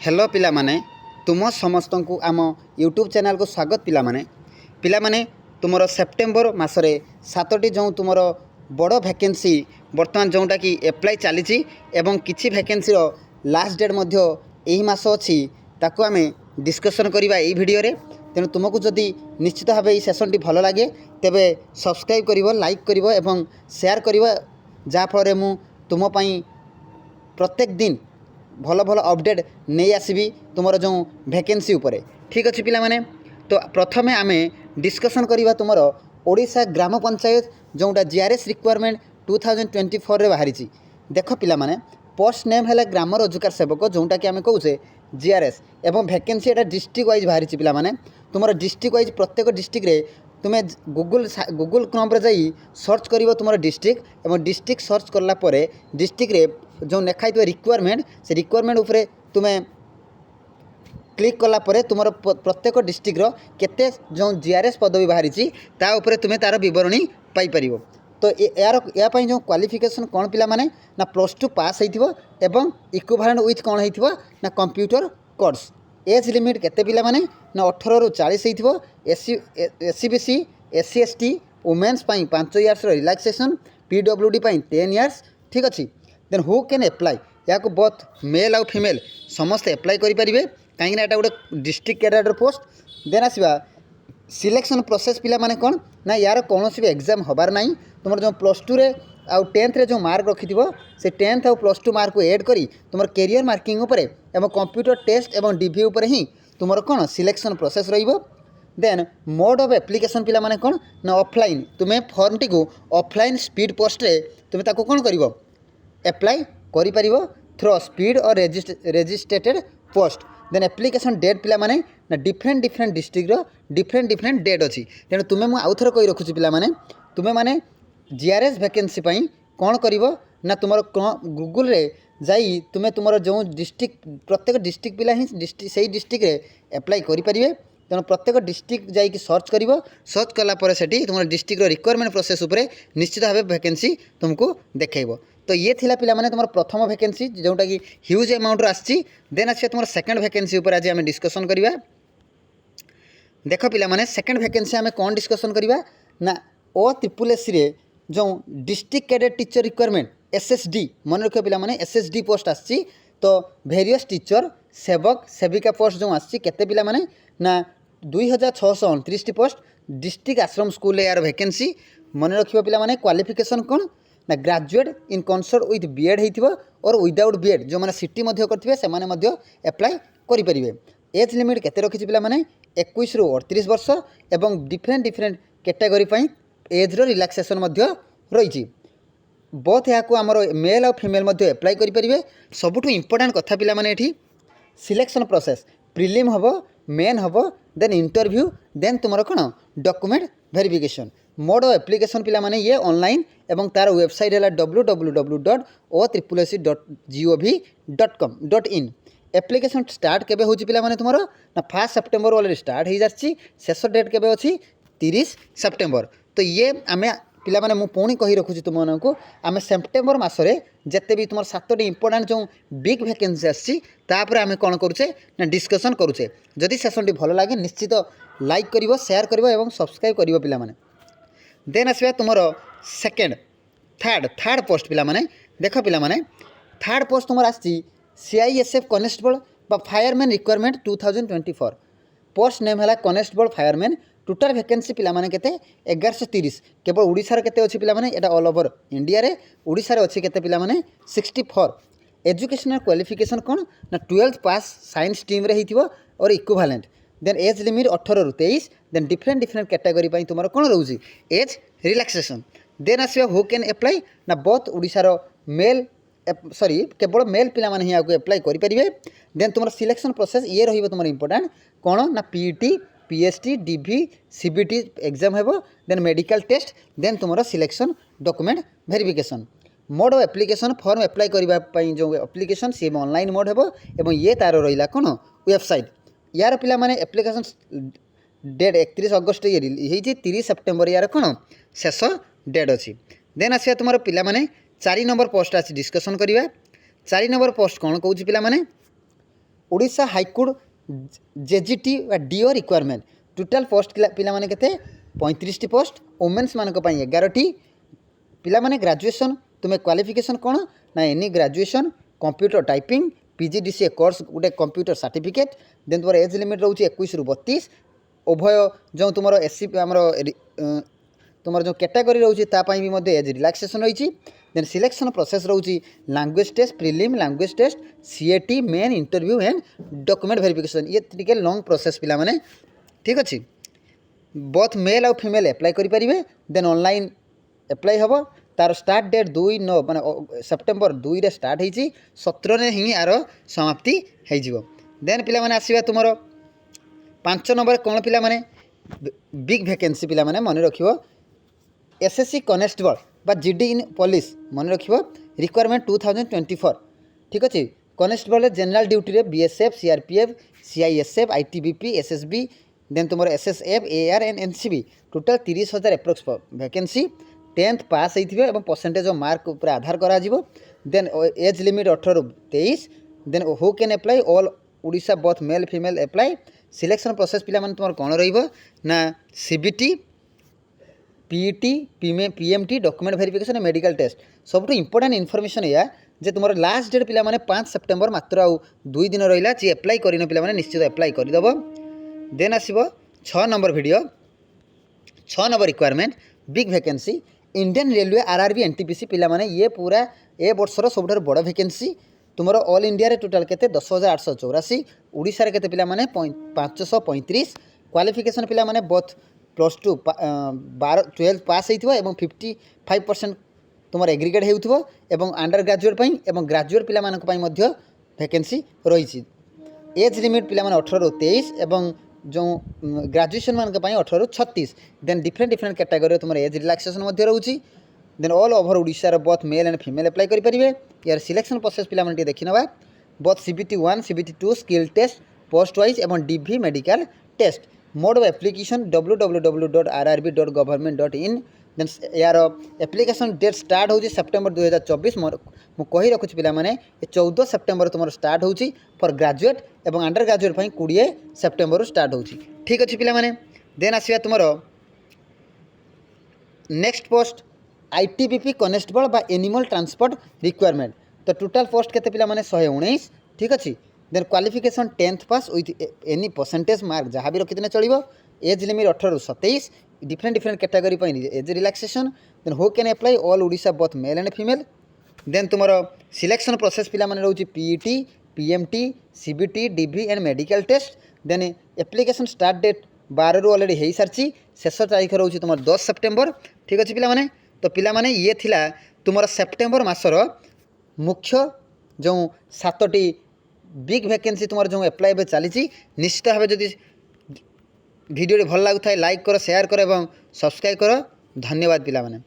Hello पिला माने तुम समस्त को आम यूट्यूब चैनल को स्वागत पिला माने तुमर सेप्टेम्बर मसरे 7टी जो तुमर बड़ वैकेंसी बर्तमान जोटा कि एप्लाई चली एवं किछि वैकेंसी लास्ट डेट मध्य यही मास अच्छी ताकू आम डिस्कसन करवा यही वीडियो रे। तेणु तुमको जदि निश्चित भाव ये सेसन टी भल लगे तेबे सब्सक्राइब करिवो, लाइक करिवो एवं शेयर करिवो, जाफल मु तुम प्रत्येक दिन भल भल अपडेट नहीं आसबि तुमर जो वैकेंसी उपरे। ठीक अच्छे पिला माने। तो प्रथमे आमे डिस्कसन करवा तुमर ओडिशा ग्राम पंचायत जोटा जीआरएस रिक्वायरमेंट 2024 रे बाहरी। देख पिला माने पोस्ट नेम है ग्राम रोजगार सेवक जोटा कि आम कहे जीआरएस एवं वैकेंसी एटा डिस्ट्रिक्ट वाइज बाहरी पिला माने। तुमर डिस्ट्रिक्ट वाइज प्रत्येक डिस्ट्रिक्ट रे तुम्हें गूगल क्रोम रे जाई सर्च करिवो तुमर डिस्ट्रिक्ट एवं डिस्ट्रिक्ट सर्च करला परे डिस्ट्रिक्ट रे जो लिखाई रिक्वायरमेंट से रिक्वायरमेंट उपरे तुम्हें क्लिक कला परे तुमर प्रत्येक डिस्ट्रिक्टर केते जो जीआरएस पदवी बाहरी ता उपरे तुम्हें तार विवरणी पाई परिवो। तो यार जो क्वालिफिकेशन कौन पिला माने ना +2 पास होइथिबो एवं इक्विवेलेंट विथ कौन होइथिबो ना कंप्यूटर कोर्स। एज लिमिट केते पिला माने ना 18 रु 40 होइथिबो। SC BC SC ST women's पाई 5 इयर्स रिलैक्सेशन, पीडब्ल्यूडी पाई 10 इयर्स। ठीक अच्छे। देन हु कैन एप्लाई या बोथ मेल आउ फीमेल समस्त एप्लाई करेंगे कहीं एटा गोटे डिस्ट्रिक्ट कैडर पोस्ट। देन आसवा सिलेक्शन प्रोसेस पिला माने कौन ना यार कौन भी एग्जाम हबार ना तुम जो +2 रे आउ 10th रे जो मार्क रखि से 10th आउ +2 मार्क को एड करी तुम कैरियर मार्किंग उपरे एवं कंप्यूटर टेस्ट एवं डीवी उपरे ही तुम कौन सिलेक्शन प्रोसेस रहिबो। देन मोड ऑफ एप्लिकेशन पिला माने कौन ना ऑफलाइन तुम्हें फॉर्म टी को ऑफलाइन स्पीड पोस्ट रे तुम्हें ताको कौन करिवो एप्लाई करिपारिबो थ्रू स्पीड और रेजिस्ट्रेटेड पोस्ट। देन एप्लिकेशन डेट पिला माने ना डिफरेंट डिस्ट्रिक्ट डिफरेंट डेट अच्छी। तेणु तुम्हें मुझे आउ थे कही रखुची पिला माने तुम्हें माने जीआरएस वैकेंसी पाई कौन करिवो ना तुम गूगल रे जाई तुम्हें तुम जो डिस्ट्रिक्ट प्रत्येक डिस्ट्रिक्ट पिला ही से डिस्ट्रिक्ट रे एप्लाई करेंगे। तेणु प्रत्येक डिस्ट्रिक्ट जाइए सर्च कर सर्च कलापर से तुम डिस्ट्रिक्ट रिक्वायरमेंट प्रोसेस उपरे निश्चित भाव वैकेंसी तुमको देखो। तो ये थिला पिला माने तुम प्रथम वैकेंसी जोटा कि ह्यूज अमाउंट आसी। देन आस तुम सेकेंड वैकेंसी उपर आज आम डिस्कसन करवा। देख पिला माने सेकेंड वैकेंसी आम कौन डिस्कसन करवा ना OSSC रे जो district cadet teacher requirement SSD मन रख पिला माने SSD पोस्ट आसी। तो वेरियस टीचर सेवक सेविका पोस्ट जो आसी केते पिला माने ना 2629 पोस्ट डिस्ट्रिक्ट आश्रम स्कूल यार वैकेंसी मन रखिबो पिला माने। क्वालिफिकेशन कौन ना graduate in concert with BEd होइथिबो और विदाउट बीएड जो मैंने सिटी मध्य करथिबे से माने मध्य एप्लाई करि परिबे। एज लिमिट केते रखिछि पिला माने 21 रु 38 वर्ष एवं डिफरेंट कैटेगरी पई एज रो रिलैक्सेशन मध्य रहिछि। बोथ याकू आमर मेल और फीमेल मध्य एप्लाई करि परिबे। सबुठु इंपोर्टेंट कथा पिला माने एठी सिलेक्शन प्रोसेस प्रिलिम हबो, मेन हबो, देन इंटरव्यू, देन तुमर कोन document verification. Mode of application पिला माने ये ऑनलाइन एवं तार वेबसाइट है www.ossc.gov.in। एप्लिकेशन स्टार्ट केबे होची पिला माने तुमरो ना 1 सेप्टेम्बर ऑलरेडी स्टार्ट हो जाछि। शेष डेट केबे अछि 30 सेप्टेम्बर। तो ये आमे पिला माने मु पुणी कही रखुची तुमको आम सेप्टेम्बर मसरे जिते भी तुम 7टी इंपोर्टेंट जो बिग वैकेंसी आसी तापर आम कौन करुचे ना डिस्कसन करुचे। जदि सेसन टी भल लगे निश्चित लाइक करिवो, शेयर करिवो एवं सब्सक्राइब करिवो पिला माने। देन आसवा तुमर सेकेंड थर्ड पोस्ट पिला माने। देख पिला माने थर्ड पोस्ट तुम आसी CISF कनेस्टेबल बा फायरमैन रिक्वायरमेंट 2024। पोस्ट नेम है कनेस्टेबल फायरमैन। टोटाल वैकेंसी पिला माने केते 1130। केवल ओडिशा रे केते अछि पिला माने एटा ऑल ओवर इंडिया रे ओडिशा रे अछि केते पिला माने 64। एजुकेशनल क्वालिफिकेशन कौन ना 12th पास साइंस स्ट्रीम रे हिथिबो और इक्विवेलेंट। देन एज लिमिट 18 रु 23। देन डिफरेंट कैटेगरी पई तुमर कोन रहउची एज रिलैक्सेशन। देन आसीबा हु कैन एप्लाई ना बोथ ओडिशा रो मेल केवल मेल पिला माने ही आको एप्लाई करि परिबे। देन तुमर सिलेक्शन प्रोसेस ये रहिबो तुमर इंपोर्टेंट कौन ना PET PST DV CBT exam हेबो। देन मेडिकल टेस्ट, देन तुमर selection document verification. Mode of application form apply करबा पई जो एप्लिकेशन सी ऑनलाइन मोड हेबो एवं ये तार रहिला कोन वेबसाइट। यार पिला माने एप्लिकेशन डेट 31 अगस्त ये 30 सेप्टेम्बर यार कौन शेष डेट अच्छी। देन आसिया तुम पिला माने 4 नंबर पोस्ट आज डिस्कसन करवा। 4 नंबर पोस्ट कौन कौच पिला माने ओडिशा हाईकोर्ट जेजीटी डीओ रिक्वायरमेंट टोटाल पोस्ट पिला माने केते 35 पोस्ट वुमेन्स मानक पई 11टी पिला माने ग्रेजुएशन तुम्हें क्वालिफिकेशन कौन ना any graduation computer typing PGDCA course गोटे कंप्यूटर सर्टिफिकेट देन तुम एज लिमिट रोचे 21 ରୁ 32 उभय जो तुम एससी आमर तुम जो कैटेगरी रोचे भी एज रिलैक्सेशन रही देन सिलेक्शन प्रोसेस रोचे language test prelim language test CAT main interview and document verification ये टिके लॉन्ग प्रोसेस पिला माने ठीक अच्छे बोथ मेल आउ फीमेल एप्लाई करेंगे देन ऑनलाइन एप्लाई हम तार स्टार्ट डेट 2 माने सेप्टेम्बर 2 रे स्टार्ट होती 17 रे ही यार समाप्ति हो देन पिला माने आसीबा तुमर 5 नंबर कौन पिला माने बिग वैकेंसी पिला माने मन रखिबो एसएससी कनेस्टेबल बा जीडी इन पुलिस मन रखिबो रिक्वायरमेंट 2024 ठीक अच्छे कनेस्टेबल जनरल ड्यूटी रे BSF CRPF CISF ITBP SSB then तुम SSF AR and NCB total 30,000 approx vacancy 10th pass होइथिबे एवं परसेंटेज ऑफ मार्क ऊपर आधार करा जिवो देन एज लिमिट 18 ରୁ 23 then who can apply all Odisha both male female apply selection process पिला माने तुमर कोन रहिबो ना CBT PET PMT document verification medical test सबटू इंपोर्टेंट इनफॉरमेशन या जे तुमर लास्ट डेट पिला माने 5 सेप्टेम्बर मात्र आउ 2 दिन रहिला जे अप्लाई करिनो पिला माने निश्चित अप्लाई करि दबो देन आसीबो 6 number video 6 number requirement big vacancy Indian railway RRB NTPC पिला माने ये पूरा ए वर्षर सबुठार बड़ वैकेंसी तुमर ऑल इंडिया रे टोटाल केते 10,884 ओडिशा रे केते पिला माने 535 क्वालिफिकेशन पिला माने बोथ +2 12 पास होइथिबो एवं 55% तुमर एग्रीगेट हेउथिबो एवं अंडर ग्रेजुएट पई एवं ग्रेजुएट पिला मानक पई मध्य वैकेंसी रहिछि एज लिमिट पिला माने 18 ରୁ 23 एवं जो ग्रेजुएशन मान 18 ରୁ 36 देन डिफरेंट कैटेगरी तुम एज रिलैक्सेशन रोचे then all over Odisha both male and female apply करेंगे यार सिलेक्शन प्रोसेस पिला माने देखि नबा both CBT 1 CBT 2 skill test post wise एवं DV medical test mode of application www.rrb.government.in then यार एप्लिकेशन डेट स्टार्ट होची सेप्टेम्बर 2024 मु कही रखुची पिला माने 14 सेप्टेम्बर तुम स्टार्ट होची फॉर ग्रेजुएट एवं अंडर ग्रेजुएट 20 सेप्टेम्बर स्टार्ट होची ठीक अच्छे पिला माने देन आसिया तुम नेक्स्ट पोस्ट आईटीबीपी कनेस्टेबल बा एनिमल ट्रांसपोर्ट रिक्वायरमेंट तो टोटाल पोस्ट केते पिला माने 119 ठीक अच्छे देन qualification 10th pass with any percentage mark जहाँ भी रखी चलो एज लिमिट 18 ରୁ 27 different category age relaxation then who can apply all Odisha both male and female then तुम सिलेक्शन प्रोसेस पिला माने रोची PET PMT CBT DV and medical test then application start date 12 ରୁ ऑलरेडी हो सारी शेष तारीख रोची तुम 10 सेप्टेम्बर ठीक अच्छे पिला माने तो पिला माने ये थिला तुम सेप्टेम्बर मासर मुख्य जो 7टी बिग वैकेंसी तुम जो अप्लाई चली निश्चित भाव जदि वीडियो भल लगुता लाइक कर शेयर कर और सब्सक्राइब कर धन्यवाद पिला माने।